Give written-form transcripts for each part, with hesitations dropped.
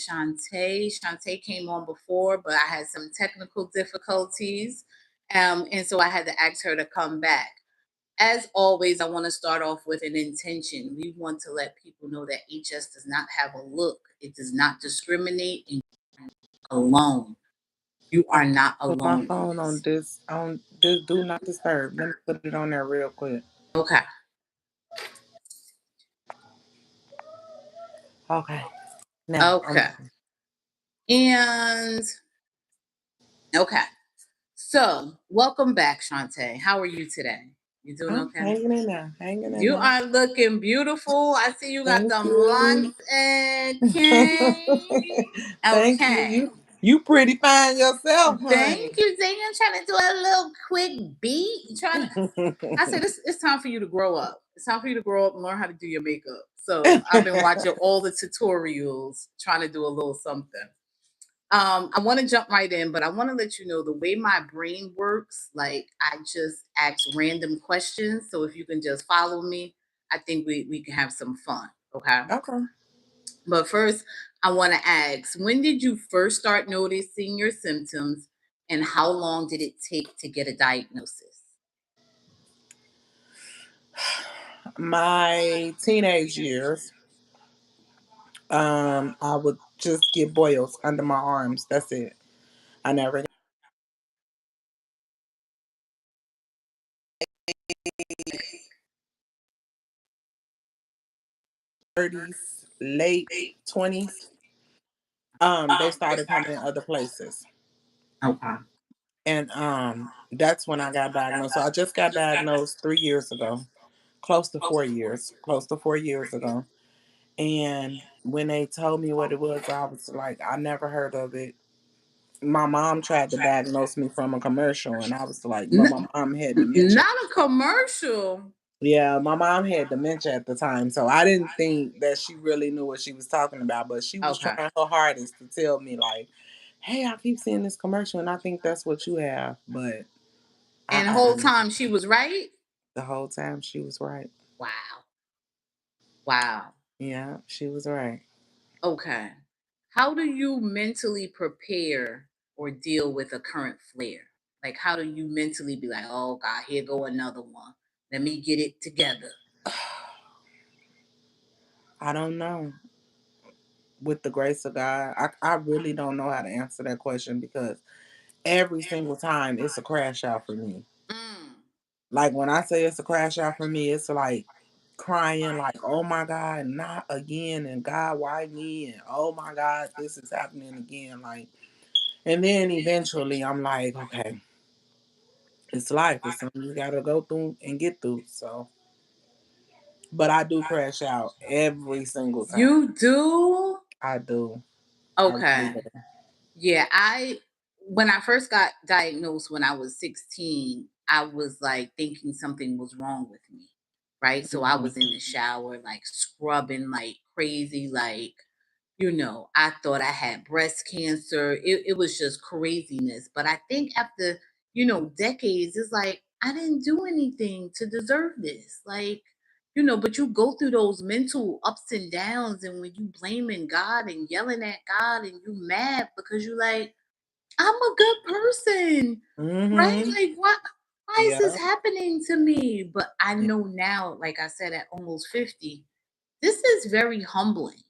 Shantae. Shantae came on before, but I had some technical difficulties. And so I had to ask her to come back. As always, I want to start off with an intention. We want to let people know that HS does not have a look, it does not discriminate, and you're not alone. You are not Put my alone in phone this. on this do not disturb. Let me put it on there real quick. Okay. Okay. Now I'm Okay. And okay. So, welcome back, Shantae. How are you today? You doing I'm okay? hanging in there. Hanging in You there. are looking beautiful. I see you got Thank them you. locks. Okay. Thank you. Okay. You pretty fine yourself, honey. Thank you. Thank you. I'm trying to do a little quick beat. Trying to, I said it's time for you to grow up. It's time for you to grow up and learn how to do your makeup. So I've been watching all the tutorials, trying to do a little something. I want to jump right in, but I want to let you know the way my brain works. Like I just ask random questions. So if you can just follow me, I think we can have some fun. Okay. Okay. But first, I want to ask, when did you first start noticing your symptoms and how long did it take to get a diagnosis? My teenage years, I would just get boils under my arms. That's it. I never got 30s, late 20s. They started coming in other places. Okay. And that's when I got diagnosed. So I just got diagnosed 3 years ago. Close to 4 years ago. And when they told me what it was, I was like, I never heard of it. My mom tried to diagnose me from a commercial, and I was like, but my N- mom had dementia. Not a commercial. Yeah, my mom had dementia at the time, so I didn't think that she really knew what she was talking about, but she was Okay. trying her hardest to tell me, like, hey, I keep seeing this commercial, and I think that's what you have. But And the I whole time she was right? the whole time she was right. Wow. Wow. Yeah, she was right. Okay. How do you mentally prepare or deal with a current flare? Like, how do you mentally be like, oh God, here go another one. Let me get it together. I don't know. With the grace of God, I really don't know how to answer that question because every single time it's a crash out for me. Mm. Like when I say it's a crash out for me, it's like crying, like, oh my God, not again. And God, why me? And oh my God, this is happening again. Like, and then eventually I'm like, okay, it's life. It's something you got to go through and get through. So, but I do crash out every single time. You do? I do. I really Okay. do. Yeah, I when I first got diagnosed when I was 16, I was like thinking something was wrong with me. Right? So I Mhm. was in the shower like scrubbing like crazy, like, I thought I had breast cancer. It was just craziness. But I think after, decades, it's like I didn't do anything to deserve this. Like, but you go through those mental ups and downs, and when you blaming God and yelling at God and you mad because you like, I'm a good person, right? Mhm. Like why is this Yeah. happening to me? But I Yeah. know now, like I said, at almost 50, this is very humbling.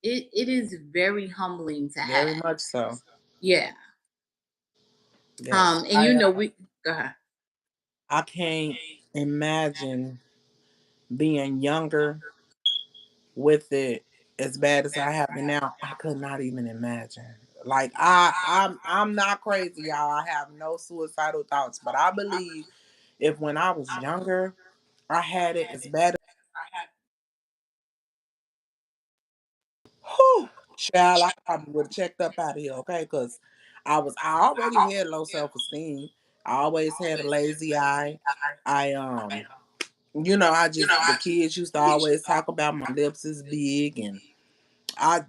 It is very humbling to Very have. much so. Yeah. Yes. And we go ahead. I can't imagine being younger with it as bad as I have it now. I could not even imagine. Like I'm not crazy, y'all. I have no suicidal thoughts, but I believe if when I was younger, I had it as bad as whew, child, I probably would have checked up out of here, okay? Because I already had low self esteem. I always had a lazy eye. I I just the kids used to always talk about my lips is big and I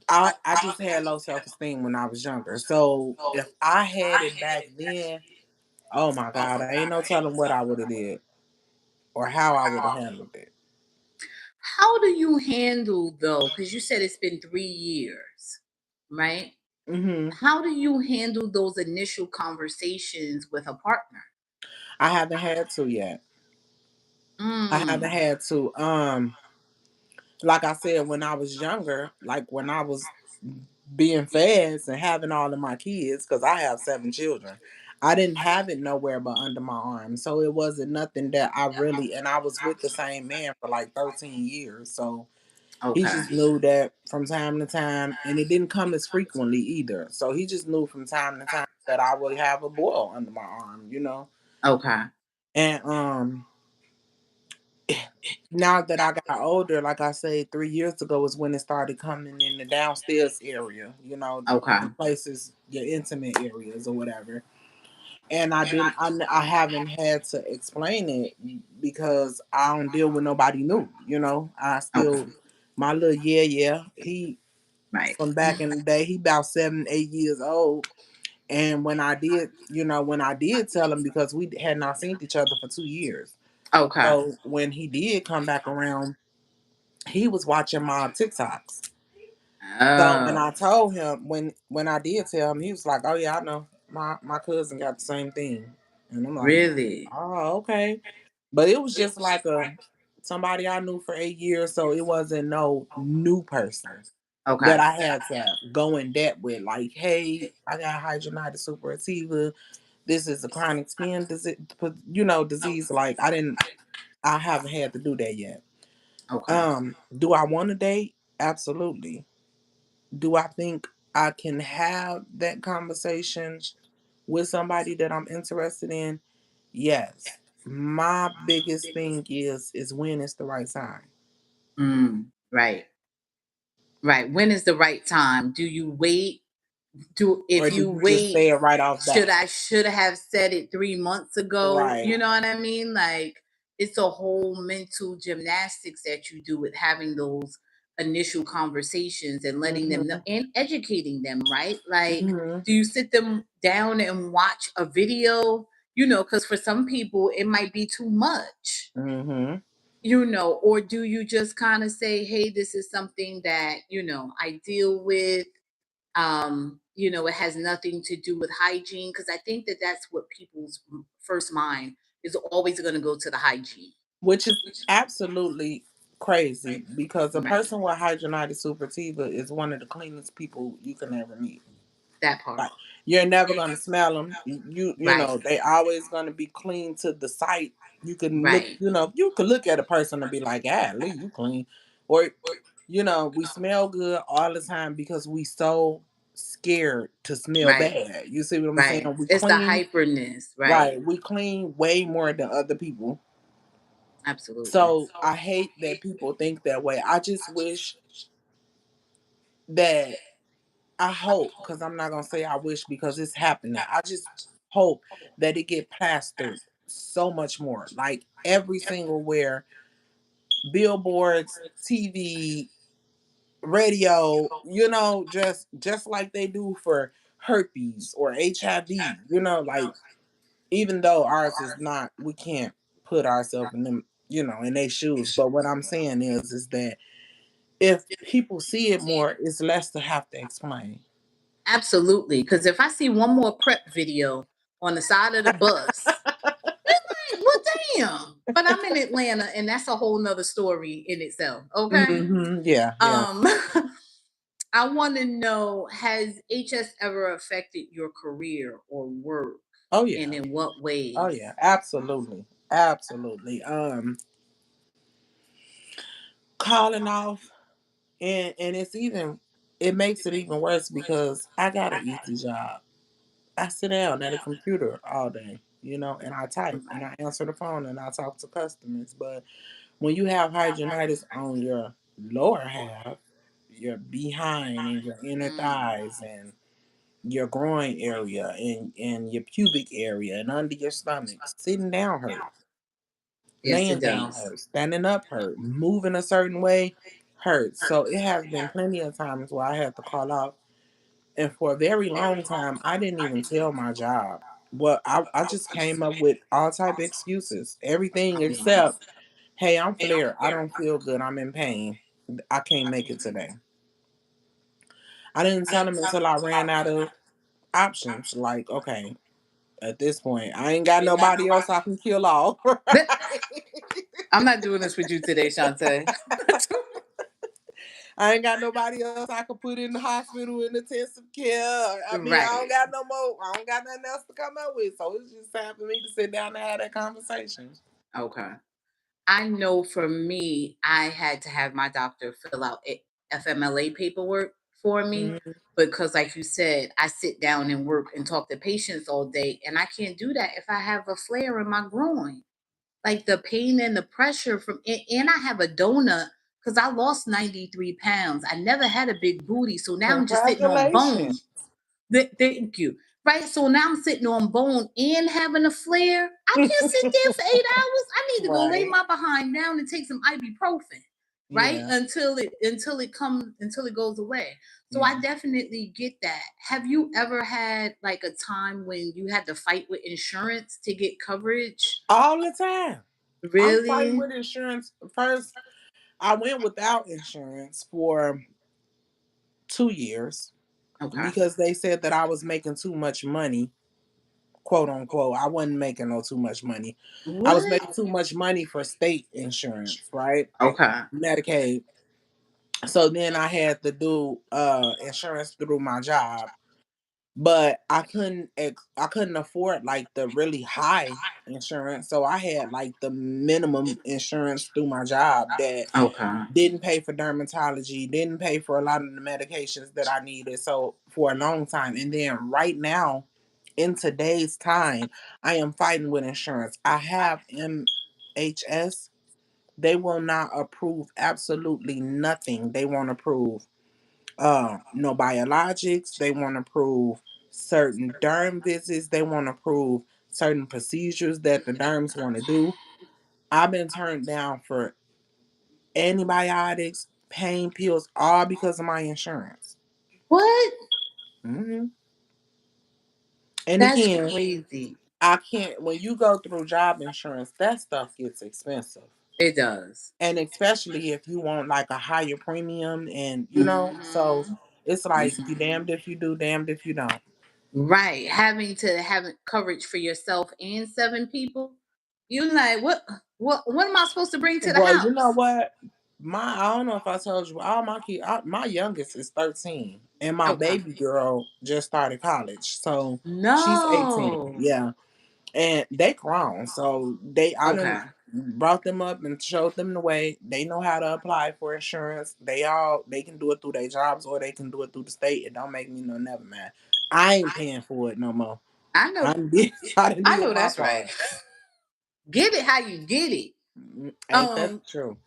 just had low self esteem when I was younger. So if I had it back then, oh my God, I ain't no telling what I would have did or how I would have handled it. How do you handle though? Because you said it's been 3 years, right? Mhm. How do you handle those initial conversations with a partner? I haven't had to yet. I haven't Mm, had to. Like I said, when I was younger, like when I was being fast and having all of my kids, because I have 7 children, I didn't have it nowhere but under my arm. So it wasn't nothing that I really, and I was with the same man for like 13 years. So he okay. just knew that from time to time, and it didn't come as frequently either. So he just knew from time to time that I would have a boil under my arm, you know? Okay. And now that I got older, like I say, 3 years ago is when it started coming in the downstairs area, you know, Okay. the places, your intimate areas or whatever. And I haven't had to explain it because I don't deal with nobody new, you know. I Okay. still, my little yeah, he Right. from back in the day, he about 7, 8 years old. And when I did tell him because we had not seen each other for 2 years. Okay. So when he did come back around, he was watching my TikToks. So and Oh, I told him when I did tell him, he was like, "Oh yeah, I know. My cousin got the same thing." And I'm like, really? "Oh, okay." But it was just like a somebody I knew for 8 years, so it wasn't no new person that Okay. I had to go in depth with. Like, hey, I got hydrogenated superativa. This is a chronic skin disease, disease. Like I haven't had to do that yet. Okay. Do I want to date? Absolutely. Do I think I can have that conversation with somebody that I'm interested in? Yes. My biggest thing is when is the right time. Right. Right. When is the right time? Do you wait? Do Or if do you you just wait, say it right off bat? should have said it 3 months ago? Right. You know what I mean? Like it's a whole mental gymnastics that you do with having those initial conversations and letting them know Mhm. and educating them, right? Like, Mhm. do you sit them down and watch a video? Because for some people it might be too much, Mhm. or do you just kind of say, hey, this is something that, I deal with. It has nothing to do with hygiene because I think that that's what people's first mind is always going to go to the hygiene. Which is absolutely crazy because a Right. person with hydrogenated suppurativa is one of the cleanest people you can ever meet. That part. Like you're never gonna smell them. You Right. know they always gonna be clean to the sight. You can look, Right. you can look at a person and be like, "Ah, Lee, you clean," or we smell good all the time because we so scared to smell Right. bad. You see what I'm saying? Right. We It's the clean, hyperness. Right. right? We clean way more than other people. Absolutely. So I hate that people think that way. I just wish that I hope, because I'm not gonna say I wish because it's happening. I just hope that it get plastered so much more. Like every single where billboards, TV, radio, just like they do for herpes or HIV, like even though ours is not, we can't put ourselves in them, in their shoes. But what I'm saying is that if people see it more, it's less to have to explain. Absolutely. Because if I see one more prep video on the side of the bus, it's like, well, damn. But I'm in Atlanta, and that's a whole nother story in itself. Okay. Yeah, yeah. Um, I want to know, has HS ever affected your career or work? Oh And yeah. in what Oh ways? yeah. Absolutely. Absolutely. Calling off, and it makes it even worse because I got an easy job. I sit down at a computer all day, and I type and I answer the phone and I talk to customers. But when you have hydrogenatus on your lower half, your behind and your inner Mm, thighs and your groin area and your pubic area and under your stomach, sitting down hurt. yes, Laying it down does. hurts. Standing up hurt. Moving a certain way hurts. So it has been plenty of times where I had to call off. And for a very long time, I didn't even tell my job. Well, I just came up with all type of excuses. Everything except, hey, I'm flared. I don't feel good. I'm in pain. I can't make it today. I didn't tell him until I ran out of options. Like, okay, at this point, I ain't got nobody else I can kill off. Right? I'm not doing this with you today, Shantae. I ain't got nobody else I can put in the hospital in intensive care. I mean, I don't Right. got no more. I don't got nothing else to come up with. So it's just time for me to sit down and have that conversation. Okay. I know for me, I had to have my doctor fill out FMLA paperwork for me Mhm. because, like you said, I sit down and work and talk to patients all day, and I can't do that if I have a flare in my groin. Like the pain and the pressure and I have a donut because I lost 93 pounds. I never had a big booty, so now I'm just sitting on Congratulations. bone. Thank you. Right. So now I'm sitting on bone and having a flare. I can't sit there for 8 hours. I need to go lay Right. my behind down and take some ibuprofen. Right. Yeah. Until it goes away. So I Yeah. definitely get that. Have you ever had like a time when you had to fight with insurance to get coverage? All the time. I'm fighting Really? with insurance. First, I went without insurance for 2 years Okay. because they said that I was making too much money, quote unquote. I wasn't making no too much money. I was What? making too much money for state insurance, right? Okay. Medicaid. So then I had to do insurance through my job. But I couldn't afford like the really high insurance. So I had like the minimum insurance through my job that Okay. didn't pay for dermatology, didn't pay for a lot of the medications that I needed. So for a long time. And then right now, in today's time, I am fighting with insurance. I have MHS. They will not approve absolutely nothing. They won't approve no biologics. They want to prove certain derm visits. They want to prove certain procedures that the derms want to do. I've been turned down for antibiotics, pain pills, all because of my insurance. What? hmm And That's again, crazy. I can't. When you go through job insurance, that stuff gets expensive, It does. and especially if you want like a higher premium, and so Mhm. it's like you damned if you do, damned if you don't. Right. Having to have coverage for yourself and seven people. You like what am I supposed to bring to the Well, you know house? what? I don't know if I told you, all my kids, my youngest is 13, and my Okay. baby girl just started college, so she's 18. No. Yeah, and they grown, so I done Okay. brought them up and showed them the way. They know how to apply for insurance. They can do it through their jobs or they can do it through the state. It don't make me no never man. I ain't paying for it no more. I know I'm did I done I did know my that's right. part. Get it how you get it. Ain't that Um, the truth?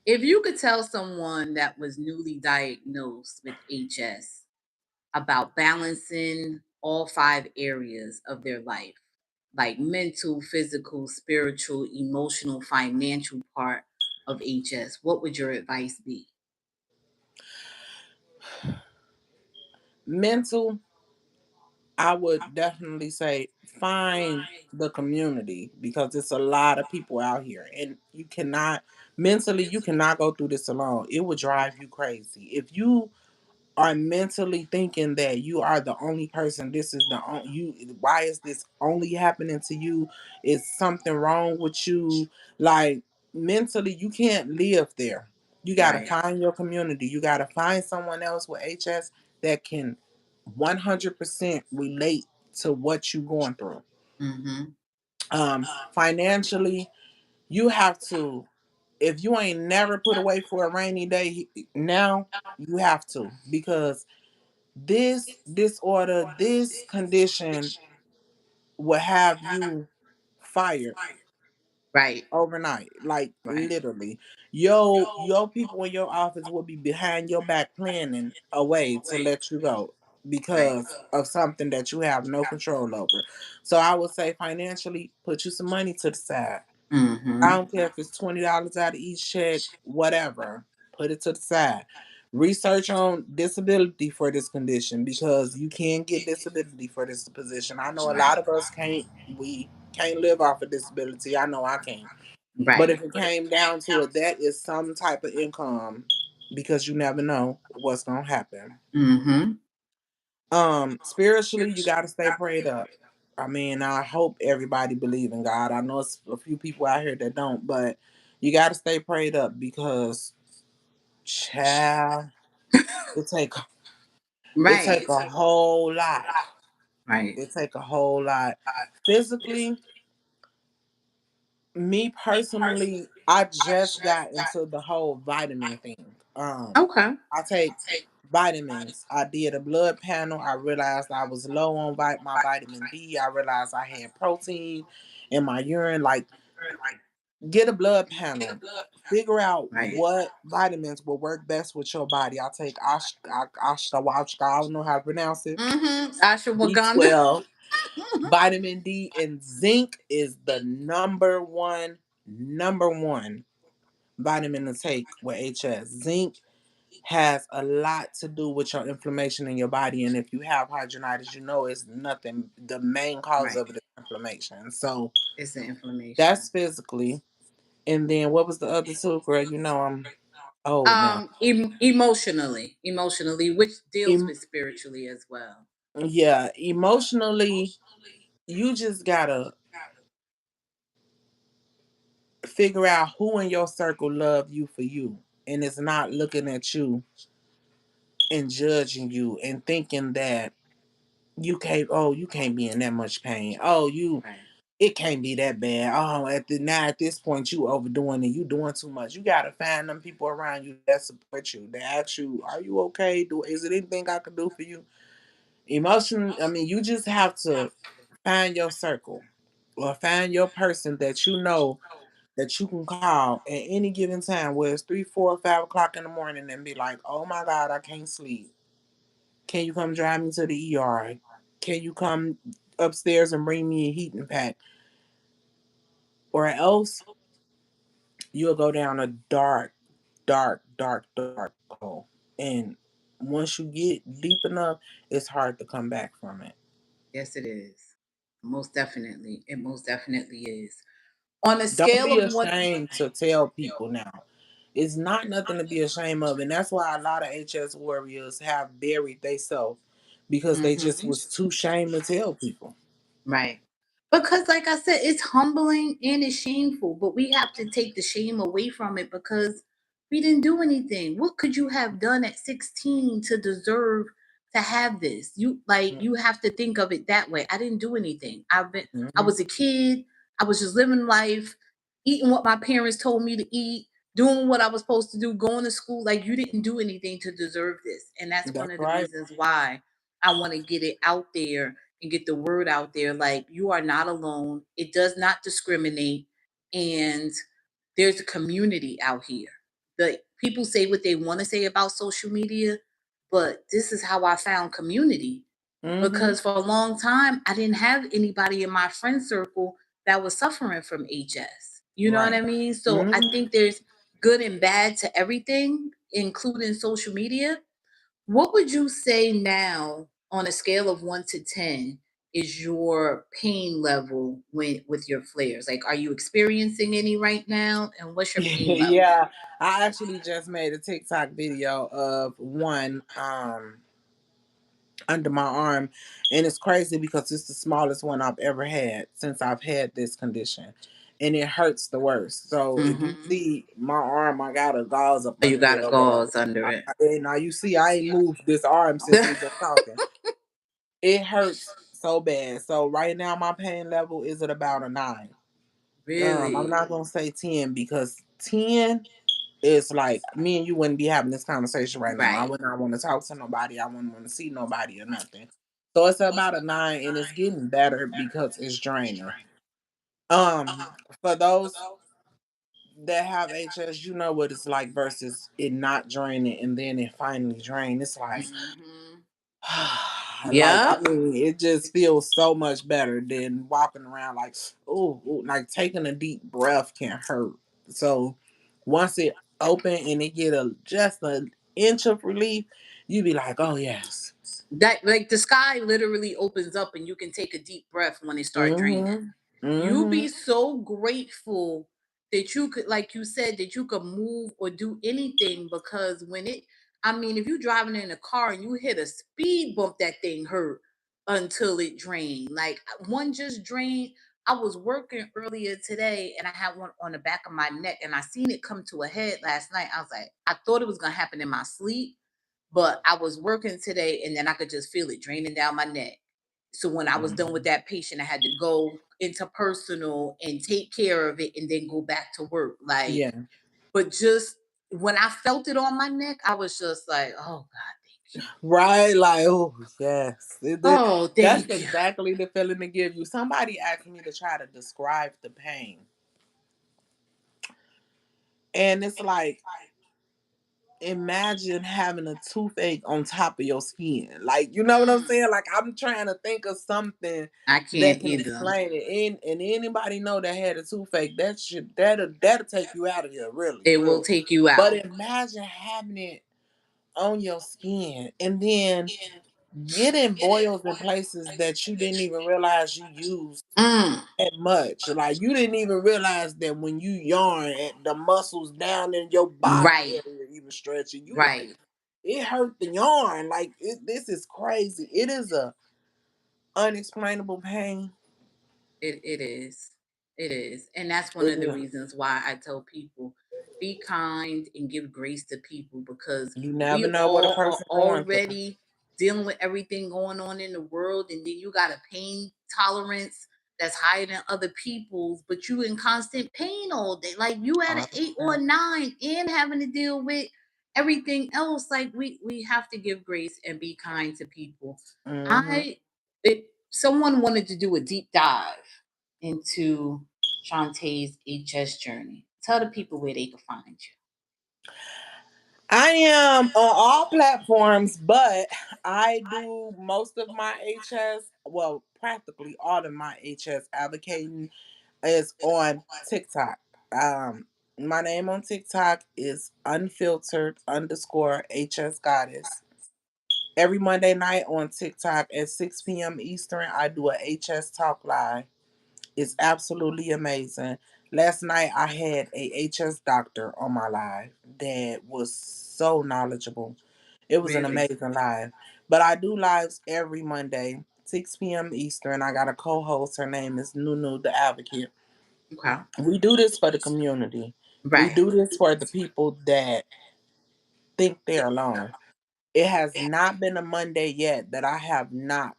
if you could tell someone that was newly diagnosed with HS about balancing all five areas of their life, like mental, physical, spiritual, emotional, financial part of HS, what would your advice be? Mental, I would definitely say find the community because it's a lot of people out here and you cannot go through this alone. It would drive you crazy. If you are mentally thinking that you are the only person, this is the only you, why is this only happening to you? Is something wrong with you? Like mentally you can't live there. You got to Right. find your community. You got to find someone else with HS that can 100% relate to what you're going through. Mm-hmm. Financially, you have to, if you ain't never put away for a rainy day, now you have to, because this disorder, this condition will have you fired Right. overnight. Like Right. literally. Your people in your office will be behind your back planning a way to let you go Right. because of something that you have no control over. So I would say financially, put you some money to the side. I Mm-hmm. don't care if it's $20 out of each check, whatever. Put it to the side. Research on disability for this condition because you can get disability for this position. I know a lot of us can't. We can't live off of disability. I know I can't. But Right. if it came down to it, that is some type of income because you never know what's gonna happen. Mm-hmm. Spiritually, you gotta stay prayed up. I mean, I hope everybody believe in God. I know it's a few people out here that don't, but you gotta stay prayed up because, child, it take it take Right. a whole lot. Right. It take a whole lot. Physically, me personally, I just got into the whole vitamin thing. Okay. I take vitamins. I did a blood panel. I realized I was low on my vitamin D. I realized I had protein in my urine. Like, get a blood panel. Figure out Right. what vitamins will work best with your body. I take ashwagandha. I don't know how to pronounce it. Mm-hmm. Ashwagandha. B12, vitamin D, and zinc is the number one vitamin to take with HS. Zinc has a lot to do with your inflammation in your body, and if you have hydronitis, you know it's nothing. The main cause Right. of it is inflammation. So It's the inflammation. that's physically. And then what was the other two, girl? You know I'm old now. Emotionally, which deals Em- with spiritually as well. yeah, emotionally, you just gotta figure out who in your circle love you for you, and it's not looking at you and judging you and thinking that you can't be in that much pain. Oh, you Right. it can't be that bad. Oh, at this point you overdoing it. You doing too much. You gotta find them people around you that support you. They ask you, "Are you okay? Is it anything I can do for you?" Emotion. I mean, you just have to find your circle or find your person that you know that you can call at any given time, where it's 3, 4, 5 o'clock in the morning, and be like, "Oh my God, I can't sleep. Can you come drive me to the ER? Can you come upstairs and bring me a heating pack?" Or else you'll go down a dark, dark, dark, dark hole. And once you get deep enough, it's hard to come back from it. Yes, it is. Most definitely. It most definitely is. On a Don't scale be of one. ashamed to tell people now. It's not nothing to be ashamed of. And that's why a lot of HS warriors have buried themselves because they just Mm-hmm. was too ashamed to tell people. Right. Because, like I said, it's humbling and it's shameful, but we have to take the shame away from it because we didn't do anything. What could you have done at 16 to deserve to have this? You have to think of it that way. I didn't do anything. I Mm-hmm. was a kid. I was just living life, eating what my parents told me to eat, doing what I was supposed to do, going to school. Like, you didn't do anything to deserve this. And that's one That's of the right. reasons why I want to get it out there and get the word out there. Like, you are not alone. It does not discriminate. And there's a community out here. The people say what they want to say about social media, but this is how I found community. Mm-hmm. Because for a long time, I didn't have anybody in my friend circle that was suffering from HS. You know what Right. I mean? So I Mm-hmm. think there's good and bad to everything, including social media. What would you say now on a scale of 1 to 10 is your pain level with your flares? Like, are you experiencing any right now? And what's your pain level? Yeah, I actually just made a TikTok video of one under my arm, and it's crazy because it's the smallest one I've ever had since I've had this condition, and it hurts the worst. So if you Mm-hmm. see my arm, I got a gauze up Oh, you under got it a or whatever. gauze under it. And now you see I ain't moved this arm since we've been talking. It hurts so bad. So right now my pain level is at about a 9. I'm Really? not gonna say 10 because 10, it's like me and you wouldn't be having this conversation right now. I Right. would not want to talk to nobody. I wouldn't want to see nobody or nothing. So it's about a 9, and it's getting better because it's draining. Um, for those that have HS, you know what it's like versus it not draining and then it finally drain. It's like Mm-hmm. like I Yep. mean, it just feels so much better than walking around like like taking a deep breath can hurt. So once it open and it get a just an inch of relief, you be like, oh yes. That, like, the sky literally opens up and you can take a deep breath when it start draining. Mm-hmm. You Mm-hmm. be so grateful that you could, like you said, that you could move or do anything, because when it, I mean, if you driving in a car and you hit a speed bump, that thing hurt until it drained. Like one just drained. I was working earlier today and I had one on the back of my neck and I seen it come to a head last night. I was like, I thought it was gonna happen in my sleep, but I was working today and then I could just feel it draining down my neck. So when I was done with Mhm. that patient, I had to go into personal and take care of it and then go back to work. Like, Yeah. but just when I felt it on my neck, I was just like, oh God, thank you. Right, like, oh yes. Oh, That's thank you. exactly the feeling to give you. Somebody asked me to try to describe the pain. And it's like, imagine having a toothache on top of your skin. Like, you know what I'm Mm, saying? Like, I'm trying to think of something I that can't can either. explain it. And anybody know that had a toothache, that'll take you out of here, really, It will really. take you But out. imagine having it on your skin and then getting boils in places that you didn't even realize you used Mm, that much. Like you didn't even realize that when you yarn, the muscles down in your bottom right, area even stretching. You right. like it hurt the yarn. Like this is crazy. It is a unexplainable pain. It is. It is. And that's one It of the is. reasons why I tell people, be kind and give grace to people, because You never we know what a all are person going through. already dealing with everything going on in the world, and then you got a pain tolerance that's higher than other people's, but you in constant pain all day. Like you at an All the 8 or 9 and having to deal with everything else. Like we have to give grace and be kind to people. Mm-hmm. I it someone wanted to do a deep dive into Shantae's HS journey. Tell the people where they can find you. I am on all platforms, but I do most of my HS, well, practically all of my HS advocating is on TikTok. Um, my name on TikTok is unfiltered underscore HS goddess. Every Monday night on TikTok at 6 p.m. Eastern, I do a HS talk live. It's absolutely amazing. Last night I had a HS doctor on my live that was so knowledgeable. It was an Really? amazing live. But I do lives every Monday, 6 p.m. Eastern. I got a co-host. Her name is Nunu the Advocate. Okay. We do this for the community. We Right. do this for the people that think they're alone. It has not been a Monday yet that I have not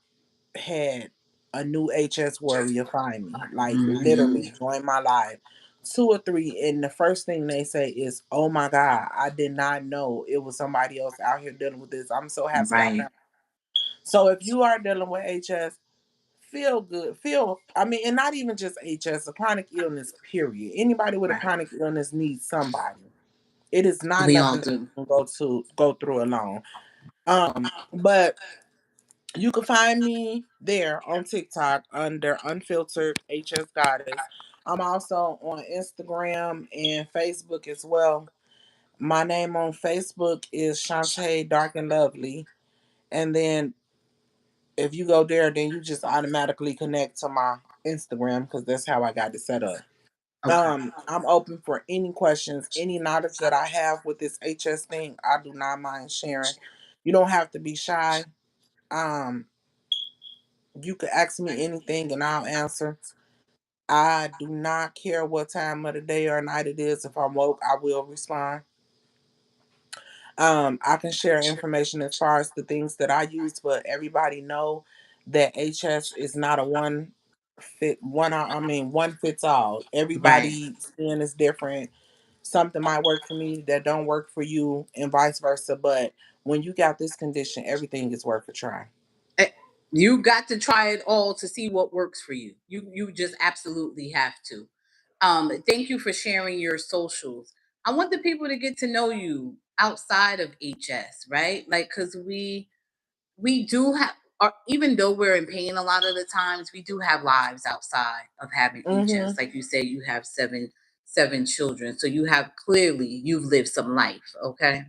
had a new HS warrior find me. Like Hmm. literally join my live. Two or three, and the first thing they say is, "Oh my God, I did not know it was somebody else out here dealing with this. I'm so happy I Right. found." So if you are dealing with HS, feel good. Feel, I mean, and not even just HS, a chronic illness, period. Anybody with a Right. chronic illness needs somebody. It is not We all nothing that do. you can go through alone. But you can find me there on TikTok under Unfiltered HS Goddess. I'm also on Instagram and Facebook as well. My name on Facebook is Shantae Dark and Lovely. And then if you go there, then you just automatically connect to my Instagram because that's how I got it set up. Okay. I'm open for any questions, any knowledge that I have with this HS thing. I do not mind sharing. You don't have to be shy. Um, you could ask me anything and I'll answer. I do not care what time of the day or night it is. If I'm woke, I will respond. I can share information as far as the things that I use, but everybody know that HS is not a one fits all. Right. Everybody's skin is different. Something might work for me that don't work for you, and vice versa. But when you got this condition, everything is worth a try. Eh, You got to try it all to see what works for you. You just absolutely have to. Thank you for sharing your socials. I want the people to get to know you outside of HS, right? Like, cause we do have, or even though we're in pain a lot of the times, we do have lives outside of having HS. Hmm. Like you say, you have seven children, so you have, clearly you've lived some life. Okay.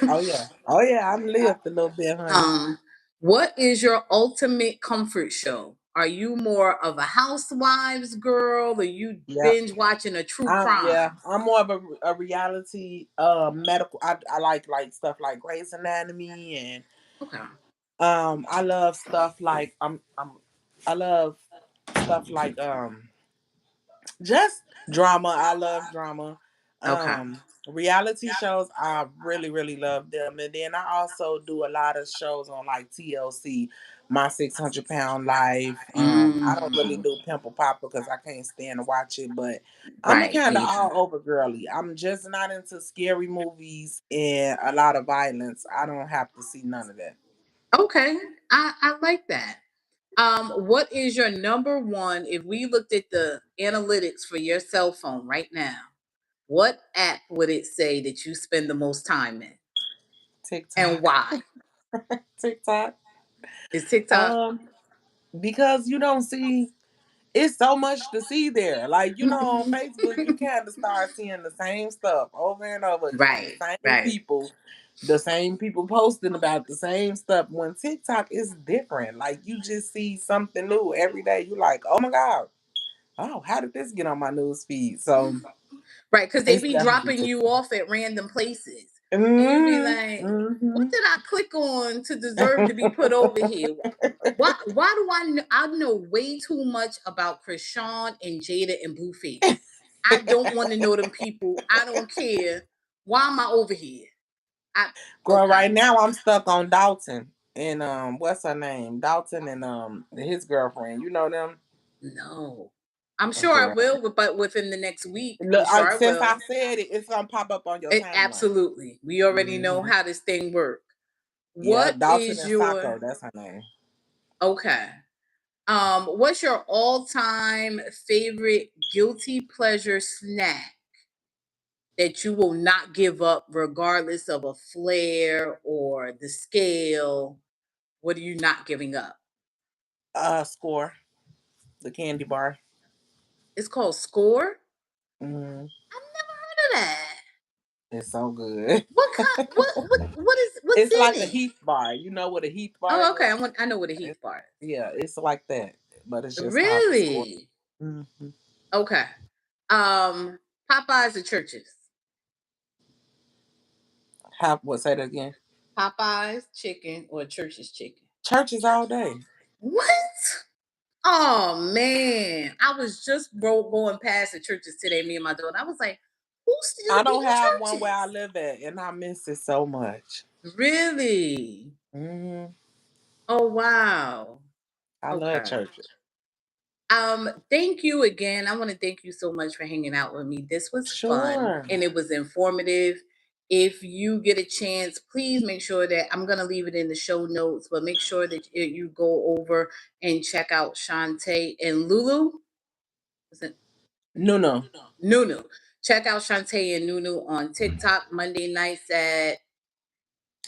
Oh yeah, oh yeah. I've lived a little bit, honey. um, what is your ultimate comfort show? Are you more of a housewives girl, or you Yep. binge watching a true Yeah, crime? I'm more of a reality medical. I like stuff like Grey's Anatomy, and Okay. I love stuff like I love stuff like just drama. I love drama. Okay. Reality shows, I really, really love them. And then I also do a lot of shows on like TLC, My 600 Pound Life. I don't really Mm, do Pimple Popper because I can't stand to watch it, but I'm a right. kind Me of either. all over girly. I'm just not into scary movies and a lot of violence. I don't have to see none of that. Okay. I like that. What is your number one? If we looked at the analytics for your cell phone right now, what app would it say that you spend the most time in, and TikTok. why? TikTok. Is TikTok? Um, because you don't see it's so much to see there. Like, on Facebook, you kind of start seeing the same stuff over and over again. Right, right. The same people posting about the same stuff. When TikTok is different, like you just see something new every day. You like, oh my God, oh, how did this get on my news feed? So Right, because they it's be definitely dropping you TikTok. off at random places. And you be Mm-hmm. like, Mm-hmm. what did I click on to deserve to be put over here? Why do I know way too much about Krishan and Jada and Blueface? I don't want to know them people. I don't care. Why am I over here? I Girl, okay. right now I'm stuck on Dalton and what's her name? Dalton and his girlfriend. You know them? No. I'm Oh, sure I girl. will, but within the next week, Look, I'm sure I since I will. said it, it's gonna pop up on your It, timeline. absolutely. We already know Hmm. how this thing works. Yeah, What Dalton is and your Sacco, that's her name. okay? What's your all-time favorite guilty pleasure snack that you will not give up regardless of a flare or the scale? What are you not giving up? Score, the candy bar. It's called Score. Hmm. I've never heard of that. It's so good. What kind? What is what's It's in like a it? Heath bar. You know what a Heath bar Oh, okay. is? I know what a Heath It's, bar yeah, it's like that, but it's is. just called the score. Really? Hmm. Okay. Um, Popeyes or churches? Have what? Say that again. Popeyes chicken or church's chicken? Churches all day. What? Oh man, I was just going past the churches today. Me and my daughter. I was like, "Who's still I don't eating have one where I churches?" live at, and I miss it so much. Really? Hmm. Oh wow. I love Okay. churches. Thank you again. I want to thank you so much for hanging out with me. This was fun Sure. and it was informative. If you get a chance, please make sure that I'm going to leave it in the show notes, but make sure that you go over and check out Shantae and Lulu. Was it No, no. Nunu? Check out Shantae and Nunu on TikTok Monday nights at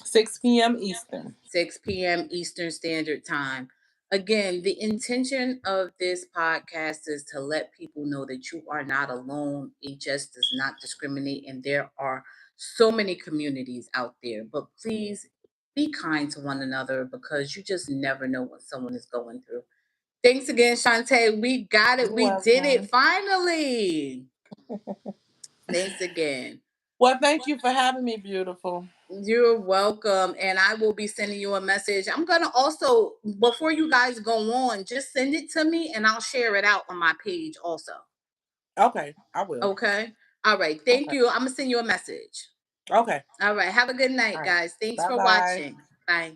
6 p.m. Eastern. 6 p.m. Eastern Standard Time. Again, the intention of this podcast is to let people know that you are not alone. HS does not discriminate, and there are so many communities out there. But please be kind to one another because you just never know what someone is going through. Thanks again, Shantae. We got it. You're We did it welcome. finally. Thanks again. Well, thank you for having me, beautiful. You're welcome. And I will be sending you a message. I'm going to also, before you guys go on, just send it to me and I'll share it out on my page also. Okay, I will. Okay. All right. Thank Okay. you. I'm going to send you a message. Okay. All right. Have a good All night, right. guys. Thanks Bye for bye. watching. Bye.